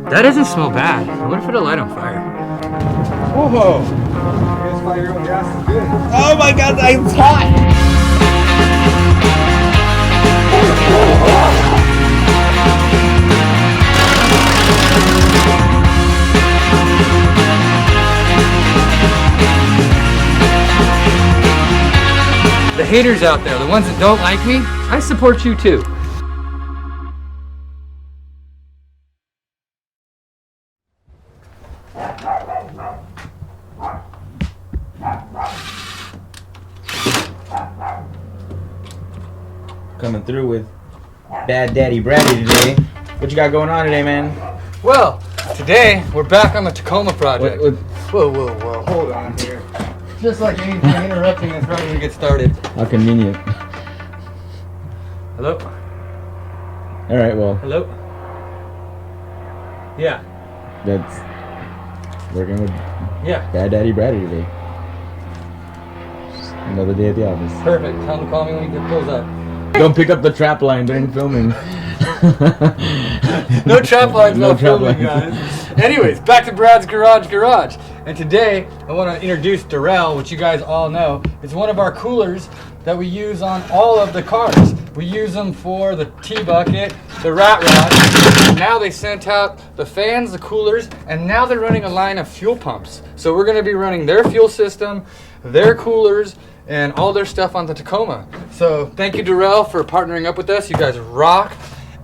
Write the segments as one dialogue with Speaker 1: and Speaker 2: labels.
Speaker 1: That doesn't smell bad. What if it'll light on fire?
Speaker 2: Whoa! I guess fire your own gas is good.
Speaker 3: Oh my god, it's hot!
Speaker 1: The haters out there, the ones that don't like me, I support you too.
Speaker 3: Coming through with Bad Daddy Bradley today. What you got going on today, man?
Speaker 1: Well, today we're back on the Tacoma project. Whoa,
Speaker 2: Hold on here.
Speaker 1: just like anything interrupting us right when we get started.
Speaker 3: How convenient.
Speaker 1: Hello?
Speaker 3: Alright, well,
Speaker 1: Hello? Yeah.
Speaker 3: that's working with
Speaker 1: Yeah.
Speaker 3: Bad Daddy Bradley today. Another day at the office.
Speaker 1: Perfect. Tell him to call me when he pulls up.
Speaker 3: Don't pick up the trap line during filming.
Speaker 1: No trap lines
Speaker 3: No
Speaker 1: while
Speaker 3: trap
Speaker 1: filming,
Speaker 3: lines.
Speaker 1: guys. Anyways, back to Brad's Garage. And today, I want to introduce Darrell, which you guys all know. It's one of our coolers that we use on all of the cars. We use them for the T-bucket, the rat rod. Now they sent out the fans, the coolers, and now they're running a line of fuel pumps. So we're going to be running their fuel system, their coolers, and all their stuff on the Tacoma. So thank you, Darrell, for partnering up with us. You guys rock.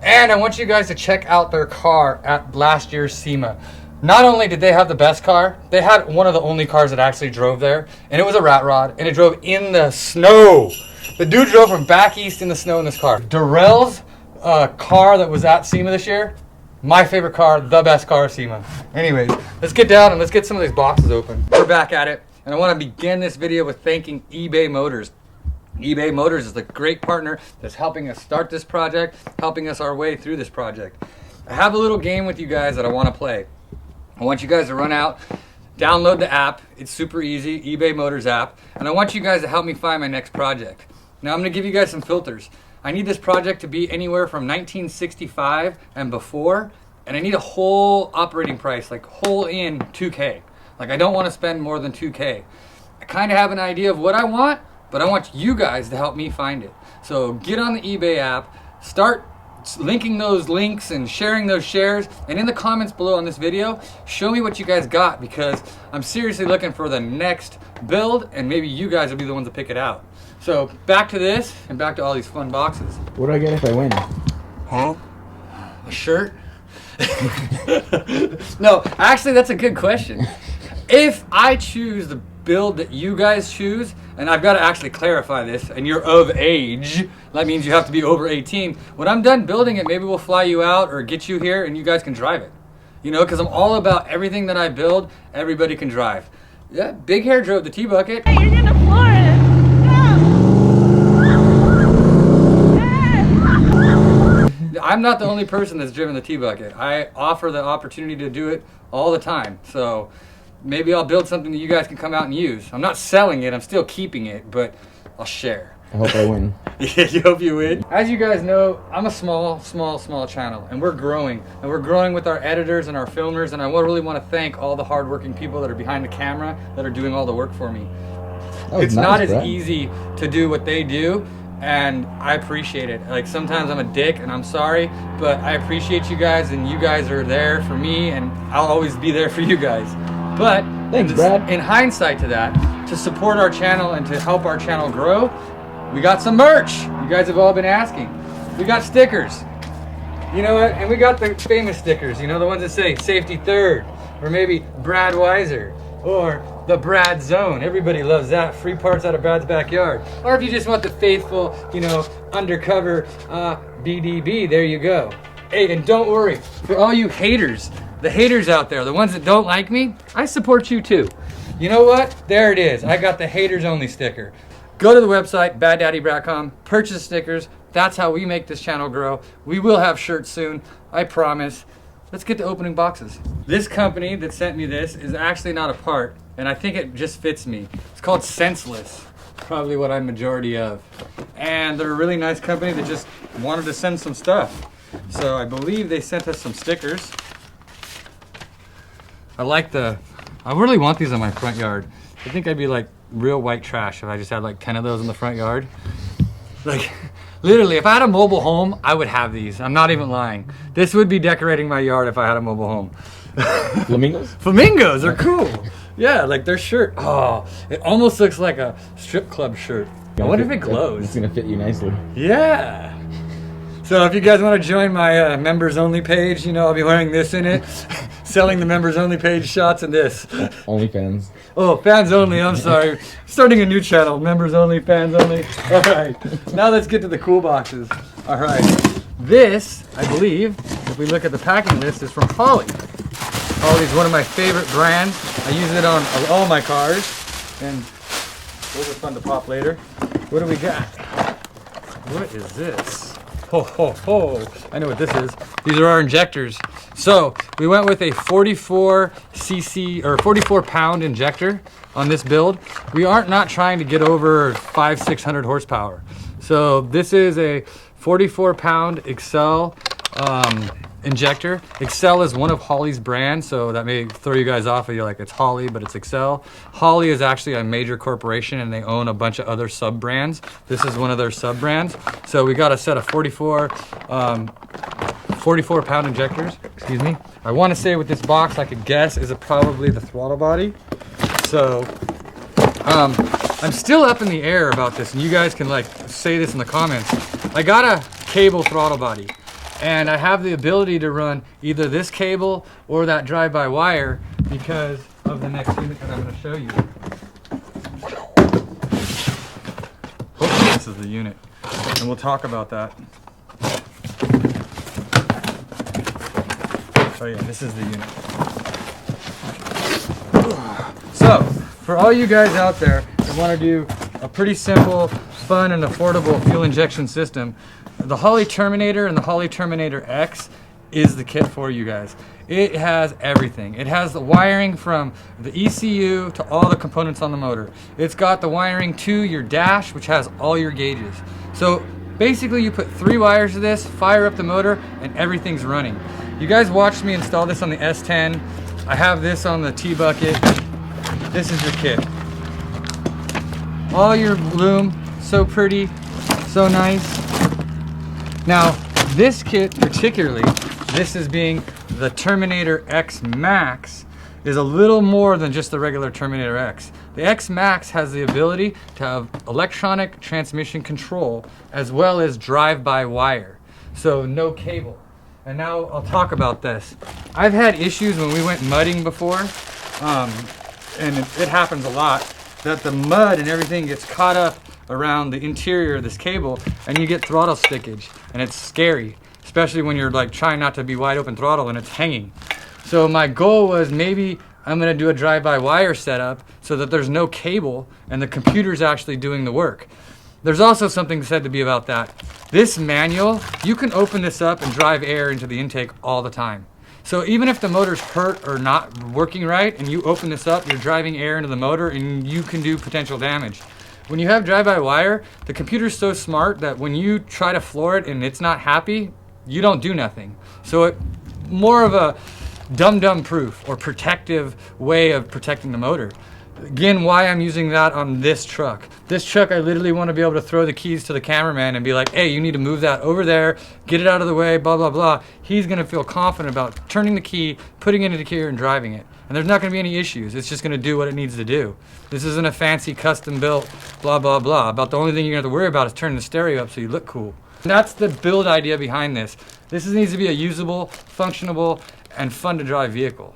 Speaker 1: And I want you guys to check out their car at last year's SEMA. Not only did they have the best car, they had one of the only cars that actually drove there, and it was a rat rod, and it drove in the snow. The dude drove from back east in the snow in this car. Darrell's car that was at SEMA this year, my favorite car, the best car at SEMA. Anyways, let's get down and let's get some of these boxes open. We're back at it, and I want to begin this video with thanking eBay Motors. eBay Motors is the great partner that's helping us start this project, helping us our way through this project. I have a little game with you guys that I want to play. I want you guys to run out, download the app. It's super easy, eBay Motors app. And I want you guys to help me find my next project. Now I'm going to give you guys some filters. I need this project to be anywhere from 1965 and before. And I need a whole operating price, like whole in 2K. Like I don't want to spend more than 2K. I kind of have an idea of what I want, but I want you guys to help me find it. So get on the eBay app, start linking those links and sharing those shares, and in the comments below on this video, show me what you guys got, because I'm seriously looking for the next build, and maybe you guys will be the ones to pick it out. So back to this, and back to all these fun boxes.
Speaker 3: What do I get if I win?
Speaker 1: Huh? A shirt? No, actually that's a good question. If I choose the build that you guys choose, and I've got to actually clarify this, and you're of age, that means you have to be over 18. When I'm done building it, maybe we'll fly you out or get you here and you guys can drive it. You know, because I'm all about everything that I build, everybody can drive. Yeah, Big Hair drove the T-bucket.
Speaker 4: Hey, you're gonna floor it.
Speaker 1: I'm not the only person that's driven the T-bucket. I offer the opportunity to do it all the time. So maybe I'll build something that you guys can come out and use. I'm not selling it, I'm still keeping it, but I'll share.
Speaker 3: I hope I win.
Speaker 1: Yeah, you hope you win. As you guys know, I'm a small channel, and we're growing. And we're growing with our editors and our filmers, and I really want to thank all the hardworking people that are behind the camera that are doing all the work for me. It's
Speaker 3: nice,
Speaker 1: not as
Speaker 3: Brad.
Speaker 1: easy to do what they do, and I appreciate it. Like sometimes I'm a dick and I'm sorry, but I appreciate you guys, and you guys are there for me, and I'll always be there for you guys. But
Speaker 3: Thanks, Brad.
Speaker 1: in hindsight to that, to support our channel and to help our channel grow, we got some merch. You guys have all been asking. We got stickers. You know what? And we got the famous stickers, you know, the ones that say safety third, or maybe Brad Weiser, or the Brad Zone. Everybody loves that. Free parts out of Brad's backyard. Or if you just want the faithful, you know, undercover BDB, there you go. Hey, and don't worry, for all you haters, the haters out there, the ones that don't like me, I support you too. You know what? There it is. I got the haters only sticker. Go to the website, baddaddybrad.com, purchase stickers. That's how we make this channel grow. We will have shirts soon, I promise. Let's get to opening boxes. This company that sent me this is actually not a part, and I think it just fits me. It's called Senseless, probably what I'm majority of. And they're a really nice company that just wanted to send some stuff. So I believe they sent us some stickers. I really want these in my front yard. I think I'd be like real white trash if I just had like 10 of those in the front yard. Like, literally, if I had a mobile home, I would have these. I'm not even lying. This would be decorating my yard if I had a mobile home.
Speaker 3: Flamingos?
Speaker 1: Flamingos are cool. Yeah, like their shirt. Oh, it almost looks like a strip club shirt. I wonder if it glows.
Speaker 3: It's gonna fit you nicely.
Speaker 1: Yeah. So if you guys want to join my members only page, you know, I'll be wearing this in it. Selling the members only page shots and this.
Speaker 3: OnlyFans.
Speaker 1: Oh, fans only, I'm sorry. Starting a new channel, members only, fans only. All right, now let's get to the cool boxes. All right, this, I believe, if we look at the packing list, is from Holley. Holley's one of my favorite brands. I use it on all my cars, and those are fun to pop later. What do we got? What is this? Ho, ho, ho. I know what this is. These are our injectors. So we went with a 44 cc or 44 pound injector on this build. We aren't not trying to get over 500-600 horsepower. So this is a 44 pound Excel injector. Excel is one of Holley's brands, so that may throw you guys off. You're like, it's Holley, but it's Excel. Holley is actually a major corporation, and they own a bunch of other sub brands. This is one of their sub brands. So we got a set of 44 pound injectors. Excuse me. I want to say with this box, I could guess is probably the throttle body. So I'm still up in the air about this, and you guys can like say this in the comments. I got a cable throttle body. And I have the ability to run either this cable or that drive-by-wire because of the next unit that I'm going to show you. Hopefully this is the unit, and we'll talk about that. Oh yeah, this is the unit. So, for all you guys out there that want to do a pretty simple, fun, and affordable fuel injection system, the Holley Terminator and the Holley Terminator X is the kit for you guys. It has everything. It has the wiring from the ECU to all the components on the motor. It's got the wiring to your dash, which has all your gauges. So basically you put 3 wires to this, fire up the motor, and everything's running. You guys watched me install this on the S10. I have this on the T-Bucket. This is your kit. All your loom, so pretty, so nice. Now, this kit particularly, this is being the Terminator X Max, is a little more than just the regular Terminator X. The X Max has the ability to have electronic transmission control as well as drive-by-wire, so no cable. And now I'll talk about this. I've had issues when we went mudding before, and it happens a lot, that the mud and everything gets caught up around the interior of this cable and you get throttle stickage, and it's scary, especially when you're like trying not to be wide open throttle and it's hanging. So my goal was maybe I'm going to do a drive-by-wire setup so that there's no cable and the computer's actually doing the work. There's also something said to be about that. This manual, you can open this up and drive air into the intake all the time. So even if the motor's hurt or not working right and you open this up, you're driving air into the motor and you can do potential damage. When you have drive-by-wire, the computer's so smart that when you try to floor it and it's not happy, you don't do nothing. So it more of a dum-dum proof or protective way of protecting the motor. Again, why I'm using that on this truck. This truck, I literally want to be able to throw the keys to the cameraman and be like, hey, you need to move that over there, get it out of the way, blah, blah, blah. He's going to feel confident about turning the key, putting it into gear, and driving it. And there's not going to be any issues. It's just going to do what it needs to do. This isn't a fancy custom built blah, blah, blah. About the only thing you're going to have to worry about is turning the stereo up so you look cool. And that's the build idea behind this. This needs to be a usable, functionable, and fun to drive vehicle.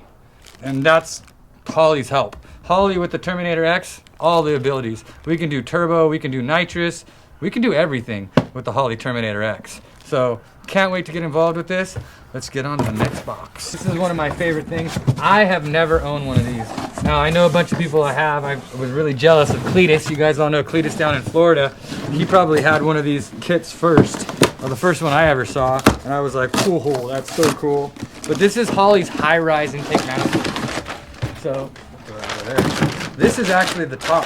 Speaker 1: And that's Holley's help. Holley with the Terminator X, all the abilities. We can do turbo, we can do nitrous, we can do everything with the Holley Terminator X. So can't wait to get involved with this. Let's get on to the next box. This is one of my favorite things. I have never owned one of these. Now I know a bunch of people that have. I was really jealous of Cletus. You guys all know Cletus down in Florida. He probably had one of these kits first, or the first one I ever saw. And I was like, cool, that's so cool. But this is Holley's high-rise intake manifold. So, over there. This is actually the top.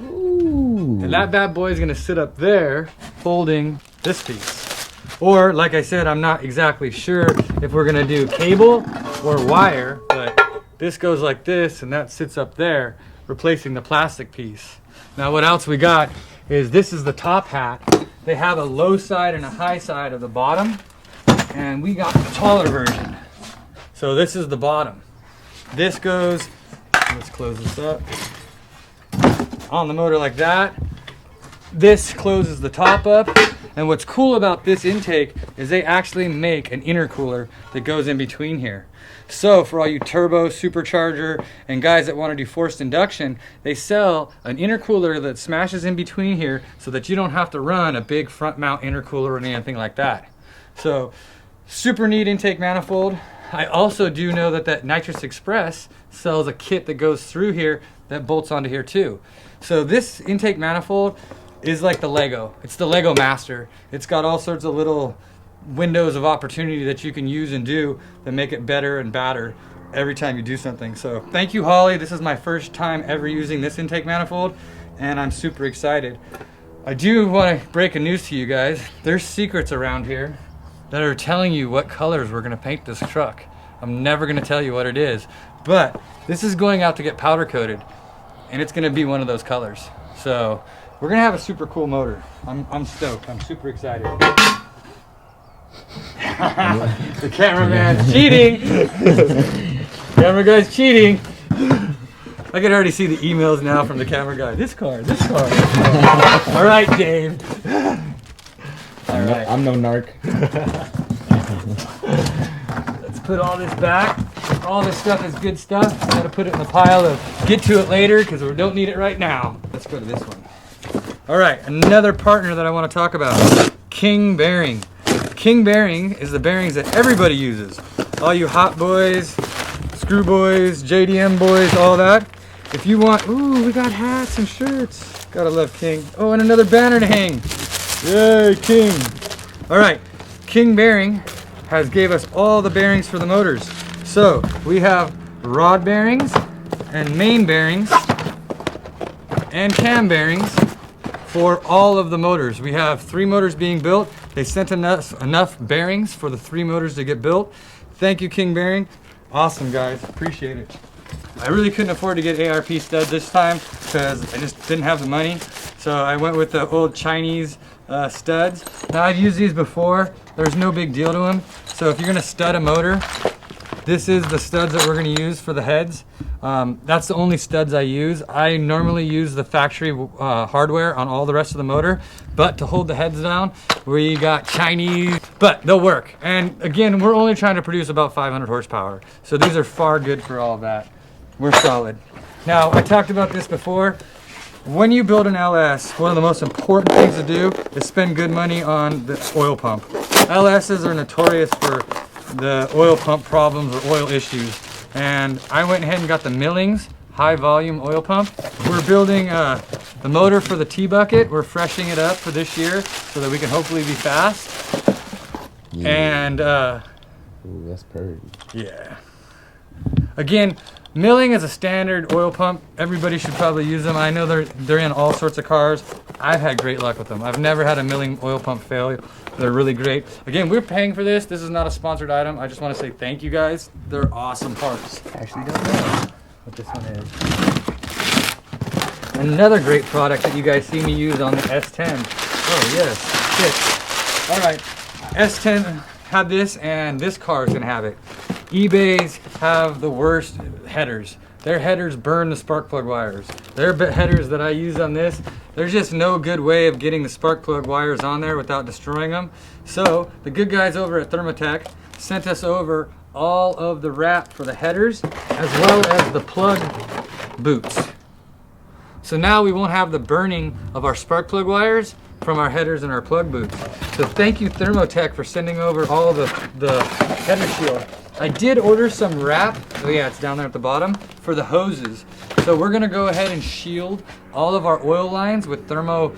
Speaker 1: Ooh. And that bad boy is going to sit up there, folding this piece. Or, like I said, I'm not exactly sure if we're gonna do cable or wire, but this goes like this and that sits up there, replacing the plastic piece. Now what else we got is this is the top hat. They have a low side and a high side of the bottom, and we got the taller version. So this is the bottom. This goes, let's close this up, on the motor like that. This closes the top up, and what's cool about this intake is they actually make an intercooler that goes in between here. So for all you turbo, supercharger, and guys that want to do forced induction, they sell an intercooler that smashes in between here so that you don't have to run a big front mount intercooler or anything like that. So super neat intake manifold. I also do know that Nitrous Express sells a kit that goes through here that bolts onto here too. So this intake manifold is like the Lego. It's the Lego Master. It's got all sorts of little windows of opportunity that you can use and do that make it better and badder every time you do something. So thank you, Holly. This is my first time ever using this intake manifold, and I'm super excited. I do want to break a news to you guys. There's secrets around here that are telling you what colors we're going to paint this truck. I'm never going to tell you what it is, but this is going out to get powder coated, and it's going to be one of those colors. So we're going to have a super cool motor. I'm stoked. I'm super excited. The cameraman's cheating. Camera guy's cheating. I can already see the emails now from the camera guy. This car. All right, Dave. All right.
Speaker 3: I'm no narc.
Speaker 1: Let's put all this back. All this stuff is good stuff. Gotta put it in the pile of get to it later because we don't need it right now. Let's go to this one. All right, another partner that I want to talk about, King Bearing. King Bearing is the bearings that everybody uses. All you hot boys, screw boys, JDM boys, all that. If you want, ooh, we got hats and shirts. Gotta love King. Oh, and another banner to hang. Yay, King. All right, King Bearing has gave us all the bearings for the motors. So we have rod bearings and main bearings and cam bearings for all of the motors. We have 3 motors being built. They sent enough bearings for the 3 motors to get built. Thank you, King Bearing. Awesome, guys. Appreciate it. I really couldn't afford to get ARP studs this time because I just didn't have the money. So I went with the old Chinese studs. Now, I've used these before. There's no big deal to them. So if you're going to stud a motor, this is the studs that we're going to use for the heads. That's the only studs I use. I normally use the factory hardware on all the rest of the motor, but to hold the heads down, we got Chinese, but they'll work. And again, we're only trying to produce about 500 horsepower. So these are far good for all of that. We're solid. Now, I talked about this before. When you build an LS, one of the most important things to do is spend good money on the oil pump. LSs are notorious for the oil pump problems or oil issues. And I went ahead and got the Millings high volume oil pump. We're building the motor for the T-bucket. We're freshening it up for this year so that we can hopefully be fast. Yeah. And
Speaker 3: ooh, that's pretty.
Speaker 1: Yeah. Again, Milling is a standard oil pump. Everybody should probably use them. I know they're in all sorts of cars. I've had great luck with them. I've never had a Milling oil pump fail. They're really great. Again, we're paying for this. This is not a sponsored item. I just want to say thank you guys. They're awesome parts. I actually don't know what this one is. Another great product that you guys see me use on the S10. Oh yes, shit. All right, S10 had this, and this car is gonna have it. eBay's have the worst headers. Their headers burn the spark plug wires. Their headers that I use on this, there's just no good way of getting the spark plug wires on there without destroying them. So the good guys over at Thermotech sent us over all of the wrap for the headers as well as the plug boots. So now we won't have the burning of our spark plug wires from our headers and our plug boots. So thank you, Thermotech, for sending over all of the header shield. I did order some wrap, oh yeah, it's down there at the bottom, for the hoses. So we're gonna go ahead and shield all of our oil lines with thermo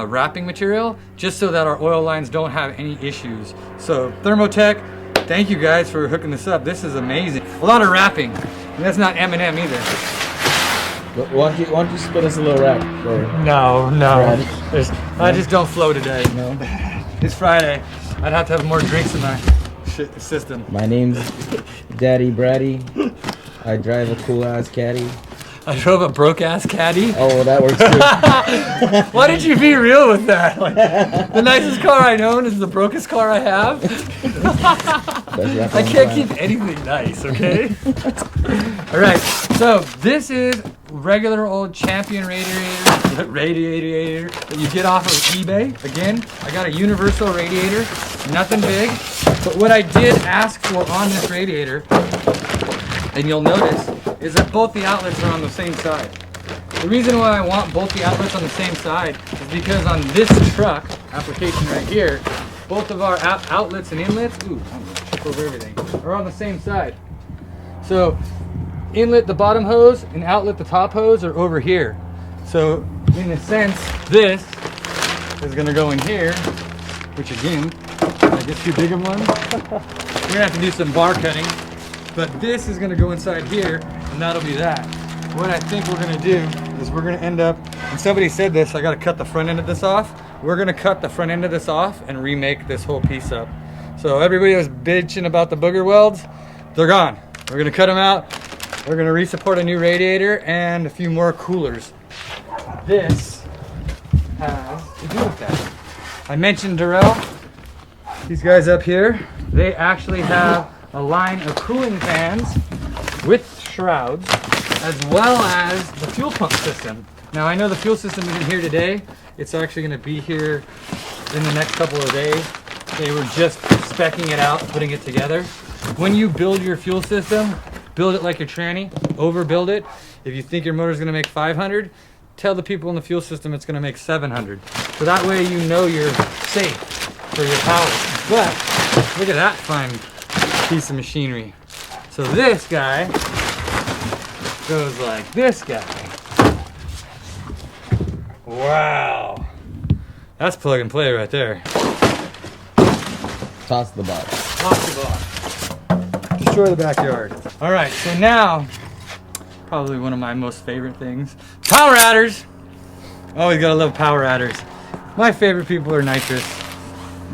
Speaker 1: wrapping material, just so that our oil lines don't have any issues. So Thermotech, thank you guys for hooking this up. This is amazing. A lot of wrapping, and that's not M&M either.
Speaker 3: Why don't you spit us a little rap?
Speaker 1: No. I just don't flow today.
Speaker 3: No.
Speaker 1: It's Friday. I'd have to have more drinks in my system.
Speaker 3: My name's Daddy Bratty. I drive a cool ass caddy.
Speaker 1: I drove a broke ass caddy.
Speaker 3: Oh, well, that works too.
Speaker 1: Why did you be real with that? Like, the nicest car I own is the brokest car I have. I can't keep anything nice, okay? All right, so this is regular old Champion radiator that you get off of eBay. Again, I got a universal radiator, nothing big. But what I did ask for on this radiator, and you'll notice, is that both the outlets are on the same side. The reason why I want both the outlets on the same side is because on this truck application right here, both of our outlets and inlets, ooh, I'm gonna trip over everything, are on the same side. So inlet the bottom hose and outlet the top hose are over here. So in a sense, this is gonna go in here, which again, I get too big of one. We're gonna have to do some bar cutting. But this is gonna go inside here, and that'll be that. What I think we're gonna do is we're gonna end up, and somebody said this, I gotta cut the front end of this off. We're gonna cut the front end of this off and remake this whole piece up. So everybody was bitching about the booger welds, they're gone. We're gonna cut them out. We're gonna re-support a new radiator and a few more coolers. This has to do with that. I mentioned Darrell, these guys up here, they actually have a line of cooling fans with shrouds, as well as the fuel pump system. Now I know the fuel system isn't here today. It's actually gonna be here in the next couple of days. They were just speccing it out, putting it together. When you build your fuel system, build it like your tranny, overbuild it. If you think your motor's gonna make 500, tell the people in the fuel system it's gonna make 700. So that way you know you're safe for your power. But look at that fine piece of machinery. So this guy goes like this guy. Wow. That's plug and play right there.
Speaker 3: Toss the box.
Speaker 1: Toss the box. Destroy the backyard. All right, so now, probably one of my most favorite things, power adders. Always gotta love power adders. My favorite people are Nitrous.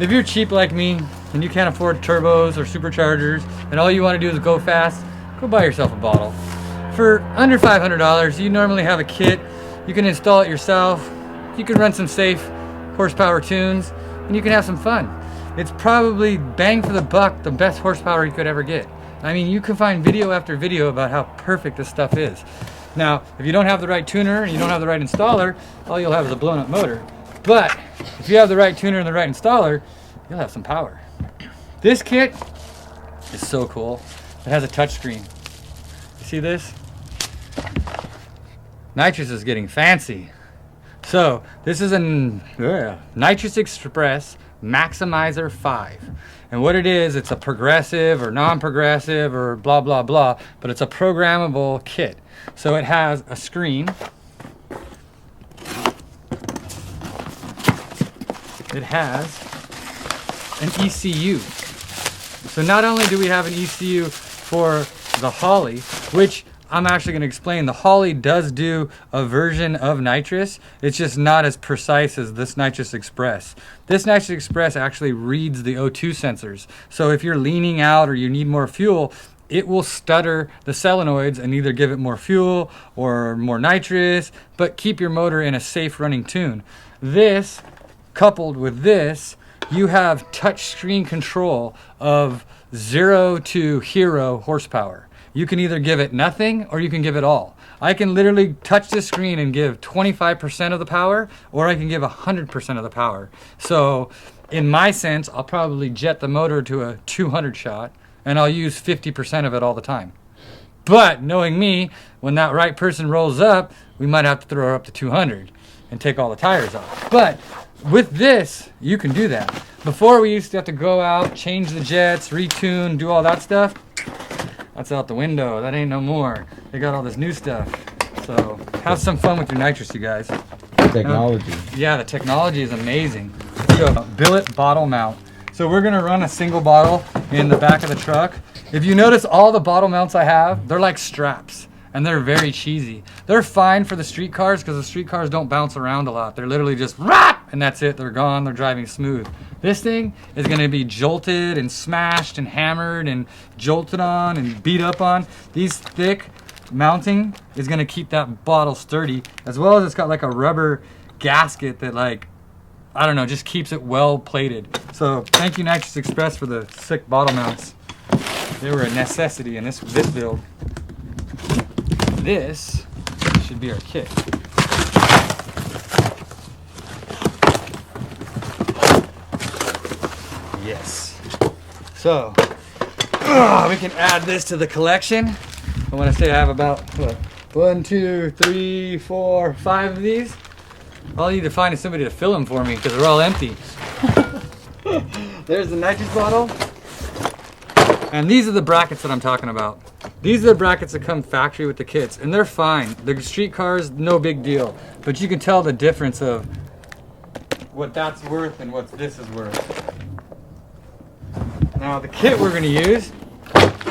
Speaker 1: If you're cheap like me, and you can't afford turbos or superchargers, and all you want to do is go fast, go buy yourself a bottle. For under $500, you normally have a kit. You can install it yourself. You can run some safe horsepower tunes, and you can have some fun. It's probably bang for the buck, the best horsepower you could ever get. I mean, you can find video after video about how perfect this stuff is. Now, if you don't have the right tuner and you don't have the right installer, all you'll have is a blown up motor. But if you have the right tuner and the right installer, you'll have some power. This kit is so cool. It has a touch screen. You see this? Nitrous is getting fancy. So this is a Nitrous Express Maximizer 5. And what it is, it's a progressive or non-progressive or blah, blah, blah, but it's a programmable kit. So it has a screen. It has an ECU. So not only do we have an ECU for the Holly, which I'm actually going to explain. The Holly does do a version of Nitrous. It's just not as precise as this Nitrous Express. This Nitrous Express actually reads the O2 sensors. So if you're leaning out or you need more fuel, it will stutter the solenoids and either give it more fuel or more nitrous, but keep your motor in a safe running tune. This, coupled with this, you have touch screen control of 0 to hero horsepower. You can either give it nothing or you can give it all. I can literally touch this screen and give 25% of the power, or I can give 100% of the power. So in my sense, I'll probably jet the motor to a 200 shot and I'll use 50% of it all the time. But knowing me, when that right person rolls up, we might have to throw her up to 200 and take all the tires off. But with this, you can do that. Before we used to have to go out, change the jets, retune, do all that stuff. That's out the window. That ain't no more. They got all this new stuff. So have some fun with your Nitrous, you guys.
Speaker 3: Technology.
Speaker 1: Yeah, the technology is amazing. So billet bottle mount. So we're gonna run a single bottle in the back of the truck. If you notice, all the bottle mounts I have, they're like straps. And they're very cheesy. They're fine for the street cars because the street cars don't bounce around a lot. They're literally just rap, and that's it. They're gone. They're driving smooth. This thing is gonna be jolted and smashed and hammered and jolted on and beat up on. These thick mounting is gonna keep that bottle sturdy, as well as it's got like a rubber gasket that, like, I don't know, just keeps it well plated. So thank you Nitrous Express for the sick bottle mounts. They were a necessity in this build. This should be our kit. Yes. So, we can add this to the collection. I want to say I have about, what, 1, 2, 3, 4, 5 of these. All I need to find is somebody to fill them for me because they're all empty. There's the nitrous bottle. And these are the brackets that I'm talking about. These are the brackets that come factory with the kits, and they're fine. The street cars, no big deal. But you can tell the difference of what that's worth and what this is worth. Now the kit we're going to use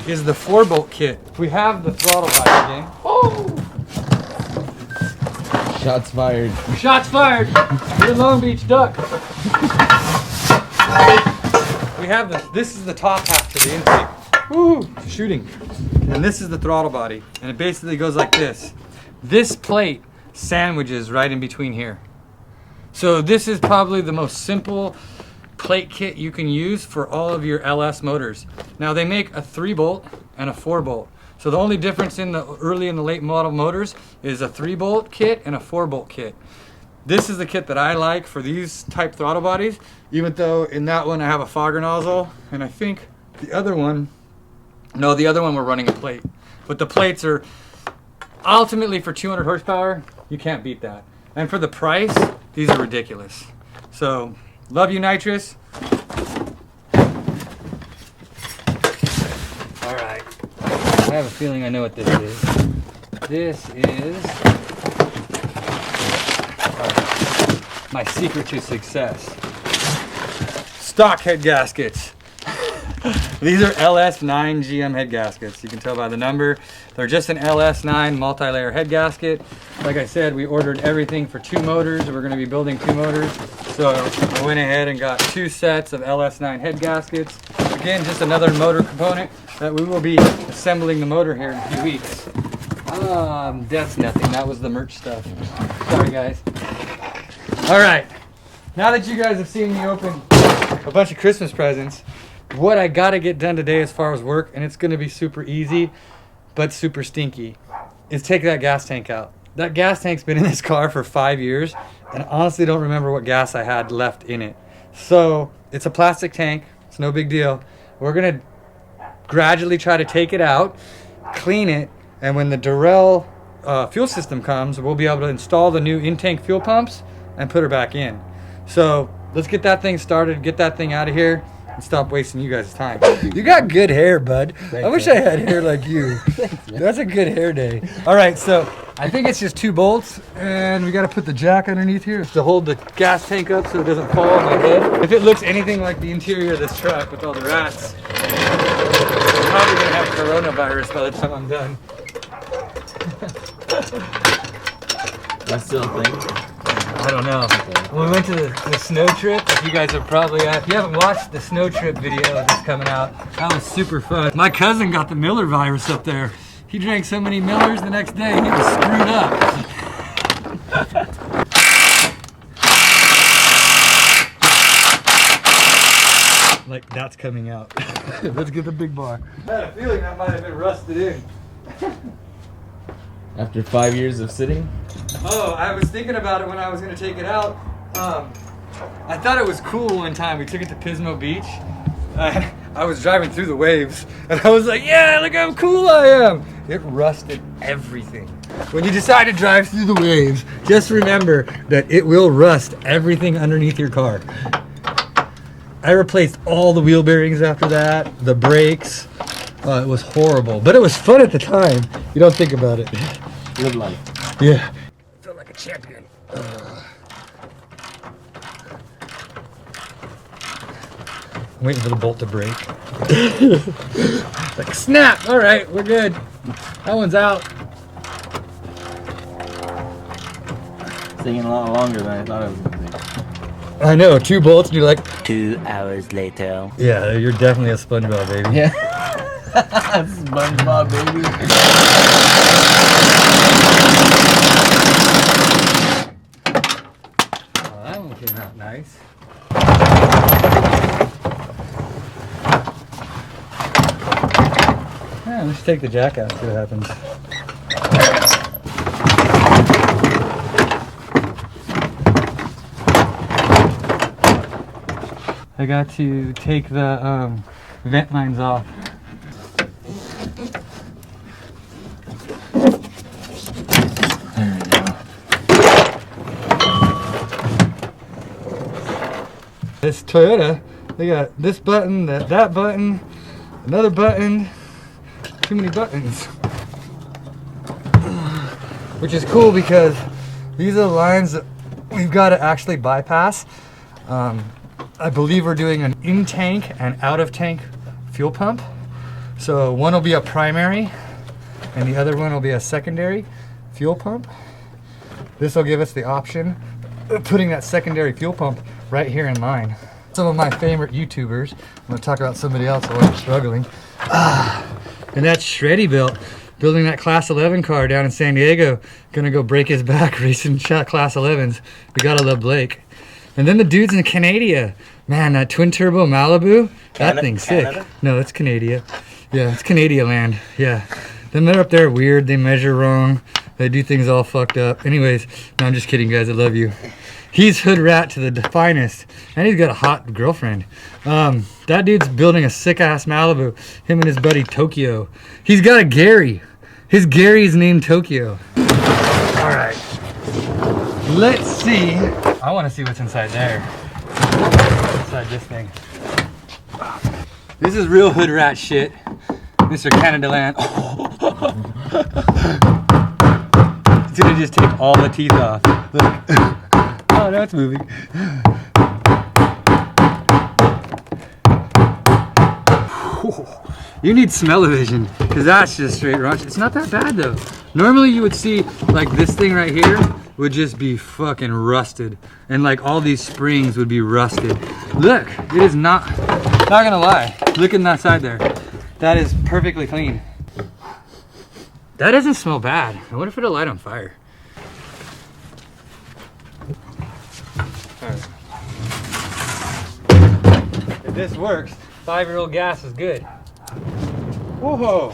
Speaker 1: is the 4-bolt kit. We have the throttle body again. Oh!
Speaker 3: Shots fired.
Speaker 1: Shots fired! You're Long Beach Duck. We have this is the top half to the intake. Woo! Shooting. And this is the throttle body. And it basically goes like this. This plate sandwiches right in between here. So this is probably the most simple plate kit you can use for all of your LS motors. Now they make a 3-bolt and a 4-bolt. So the only difference in the early and the late model motors is a 3-bolt kit and a 4-bolt kit. This is the kit that I like for these type throttle bodies, even though in that one I have a fogger nozzle, and I think the other one, no, the other one we're running a plate. But the plates are ultimately for 200 horsepower, you can't beat that. And for the price, these are ridiculous. So, love you, Nitrous. All right. I have a feeling I know what this is. This is my secret to success. Stock head gaskets. These are LS9 GM head gaskets. You can tell by the number. They're just an LS9 multi-layer head gasket. Like I said, we ordered everything for 2 motors. We're going to be building 2 motors. So I went ahead and got 2 sets of LS9 head gaskets. Again, just another motor component that we will be assembling the motor here in a few weeks. That's nothing. That was the merch stuff. Sorry, guys. All right. Now that you guys have seen me open a bunch of Christmas presents, what I got to get done today as far as work, and it's going to be super easy, but super stinky, is take that gas tank out. That gas tank's been in this car for 5 years, and I honestly don't remember what gas I had left in it. So it's a plastic tank. It's no big deal. We're going to gradually try to take it out, clean it, and when the Durrell fuel system comes, we'll be able to install the new in-tank fuel pumps and put her back in. So let's get that thing started, get that thing out of here, and stop wasting you guys' time. You got good hair, bud. I wish I had hair like you. That's a good hair day. All right, so I think it's just 2 bolts, and we got to put the jack underneath here to hold the gas tank up so it doesn't fall on my head. If it looks anything like the interior of this truck with all the rats, I'm probably going to have coronavirus by the time I'm done.
Speaker 3: That's still a thing.
Speaker 1: I don't know. When we went to the snow trip, if you guys have probably, if you haven't watched the snow trip video that's coming out, that was super fun. My cousin got the Miller virus up there. He drank so many Millers the next day, he was screwed up. Like, that's coming out. Let's get the big bar. I had a feeling that might have been rusted in.
Speaker 3: After 5 years of sitting?
Speaker 1: Oh, I was thinking about it when I was going to take it out. I thought it was cool one time. We took it to Pismo Beach. I was driving through the waves, and I was like, yeah, look how cool I am. It rusted everything. When you decide to drive through the waves, just remember that it will rust everything underneath your car. I replaced all the wheel bearings after that, the brakes. It was horrible, but it was fun at the time. You don't think about it.
Speaker 3: Live life.
Speaker 1: Yeah. Felt like a champion. I'm waiting for the bolt to break. Like, snap! All right, we're good. That one's out.
Speaker 3: It's taking a lot longer than I thought it was going to take.
Speaker 1: I know, 2 bolts and you're like,
Speaker 4: 2 hours later.
Speaker 1: yeah, you're definitely a SpongeBob, baby.
Speaker 3: Yeah. SpongeBob, baby.
Speaker 1: Oh, that one came out nice. Yeah, let's take the jack out, see what happens. I got to take the vent lines off. This Toyota, they got this button, that button, another button, too many buttons. Which is cool because these are the lines that we've got to actually bypass. I believe we're doing an in-tank and out-of-tank fuel pump. So one will be a primary and the other one will be a secondary fuel pump. This will give us the option of putting that secondary fuel pump right here in line. Some of my favorite YouTubers, I'm gonna talk about somebody else while I'm struggling. And that's Shreddy building that Class 11 car down in San Diego. Gonna go break his back racing Class 11s. We gotta love Blake. And then the dudes in Canada. Man, that twin turbo Malibu, that thing's sick.
Speaker 3: Canada?
Speaker 1: No, it's Canada. Yeah, it's Canada land. Yeah. Then they're up there weird, they measure wrong. They do things all fucked up. Anyways, no, I'm just kidding, guys. I love you. He's hood rat to the finest, and he's got a hot girlfriend. That dude's building a sick-ass Malibu. Him and his buddy Tokyo. He's got a Gary. His Gary is named Tokyo. All right. Let's see. I want to see what's inside there. Inside this thing. This is real hood rat shit. Mr. Canada Land. It's gonna just take all the teeth off. Look. Oh, now it's moving. You need smell-o-vision, because that's just straight raunch. It's not that bad though. Normally you would see like this thing right here would just be fucking rusted, and like all these springs would be rusted. Look, it is not gonna lie. Look in that side there. That is perfectly clean. That doesn't smell bad. I wonder if it'll light on fire. Alright. If this works, 5-year-old gas is good.
Speaker 2: Whoa!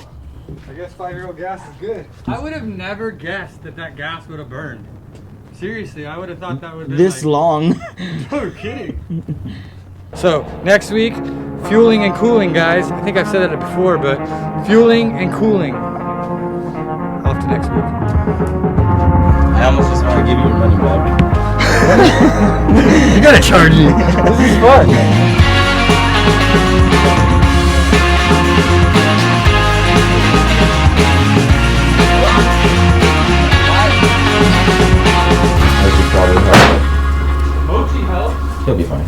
Speaker 2: I guess 5-year-old gas is good.
Speaker 1: I would have never guessed that gas would have burned. Seriously, I would have thought that would have been
Speaker 3: This
Speaker 1: like,
Speaker 3: long.
Speaker 1: No kidding. So, next week, fueling and cooling, guys. I think I've said that before, but fueling and cooling. Off to next week.
Speaker 3: I almost just want to give you your money back.
Speaker 1: You gotta charge me. This is fun.
Speaker 3: I should probably help.
Speaker 1: Mochi help.
Speaker 3: He'll be fine.